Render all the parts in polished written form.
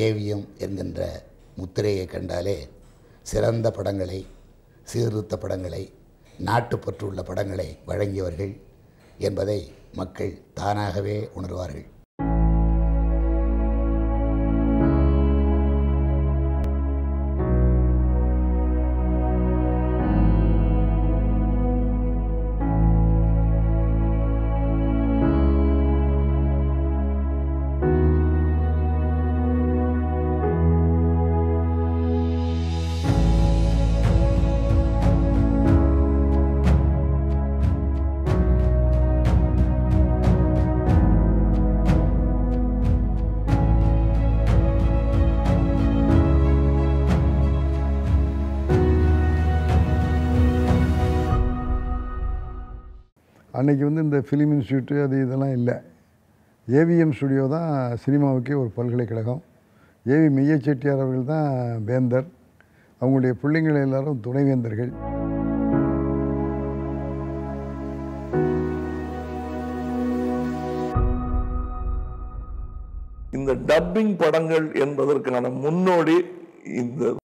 AVM என்கின்ற முத்திரையை கண்டாலே சிறந்த படங்களை, சீர்திருத்த படங்களை, நாட்டுப்பற்றுள்ள படங்களை வழங்கியவர்கள் என்பதை மக்கள் தானாகவே உணர்வார்கள். அன்றைக்கி இந்த ஃபிலிம் இன்ஸ்டியூட்டு அது இதெல்லாம் இல்லை. AVM ஸ்டுடியோ தான் சினிமாவுக்கே ஒரு பல்கலைக்கழகம். ஏவி மெய்ய செட்டியார் அவர்கள் தான் வேந்தர், அவங்களுடைய பிள்ளைங்கள் எல்லாரும் துணைவேந்தர்கள். இந்த டப்பிங் படங்கள் என்பதற்கான முன்னோடி இந்த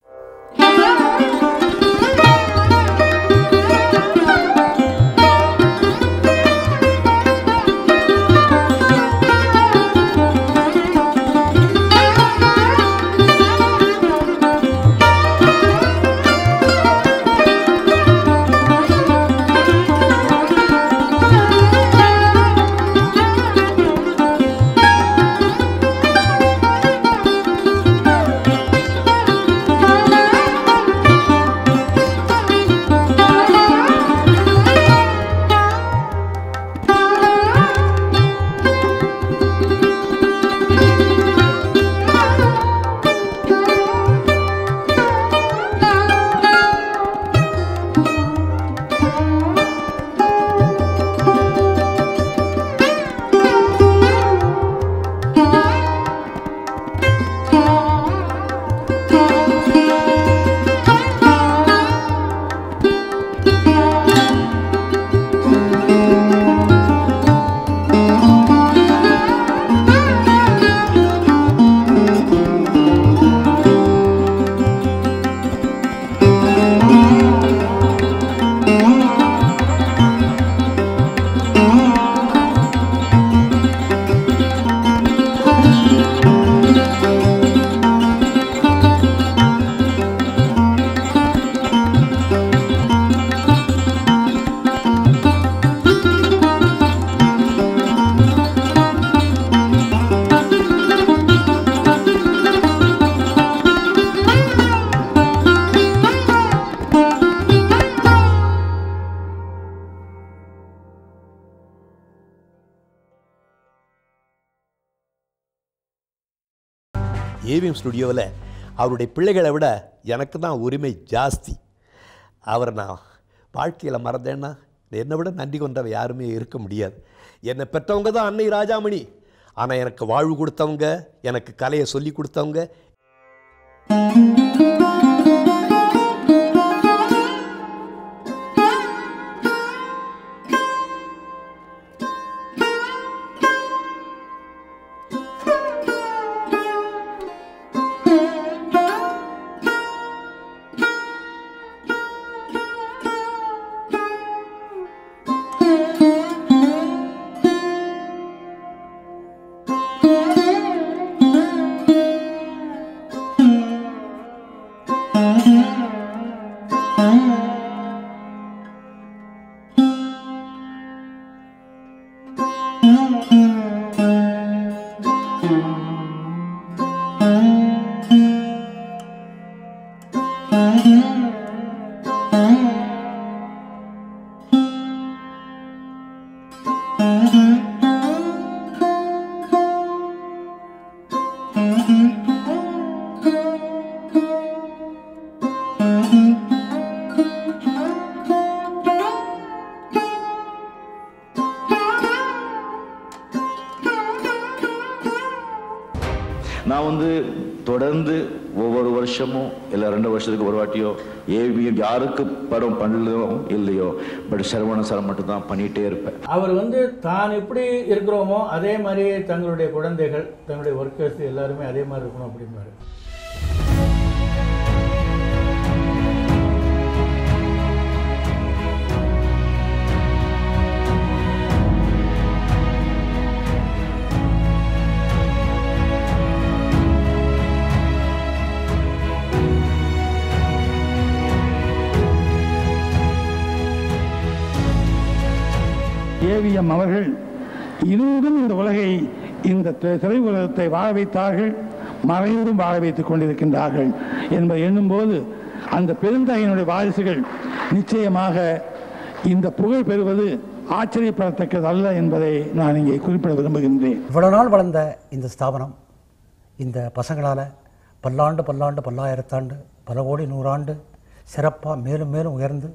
AVM ஸ்டுடியோவில் அவருடைய பிள்ளைகளை விட எனக்கு தான் உரிமை ஜாஸ்தி. அவர் நான் வாழ்க்கையில் மறந்தேன்னா என்னை விட நன்றி கொண்டவ யாருமே இருக்க முடியாது. என்னை பெற்றவங்க தான் அன்னை ராஜாமணி. ஆனால் எனக்கு வாழ்வு கொடுத்தவங்க, எனக்கு கலையை சொல்லி கொடுத்தவங்க நான் தொடர்ந்து ஒவ்வொரு வருஷமும் இல்லை 2 வருஷத்துக்கு ஒரு வாட்டியோ ஏவிஎம் யாருக்கு படம் பண்ணலையோ இல்லையோ பட் சரவண சார் மட்டும் தான் பண்ணிகிட்டே இருப்பேன். அவர் தான் எப்படி இருக்கிறோமோ அதே மாதிரி தங்களுடைய குழந்தைகள் தங்களுடைய ஒர்க்கர்ஸ் எல்லாருமே அதே மாதிரி இருக்கணும் அப்படிம்பாரு. ஏவிஎம் அவர்கள் இருந்தும் இந்த உலகை இந்த திரையுலகத்தை வாழ வைத்தார்கள், மறைந்தும் வாழ வைத்துக் கொண்டிருக்கின்றார்கள் என்பதை எண்ணும்போது அந்த பெருந்தகையினுடைய வாரிசுகள் நிச்சயமாக இந்த புகழ் பெறுவது ஆச்சரியப்படத்தக்கது அல்ல என்பதை நான் இங்கே குறிப்பிட விரும்புகின்றேன். இவ்வளவு நாள் வளர்ந்த இந்த ஸ்தாபனம் இந்த பசங்களால் பல்லாண்டு பல்லாண்டு பல்லாயிரத்தாண்டு பல கோடி நூறாண்டு சிறப்பாக மேலும் மேலும் உயர்ந்து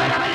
Hey!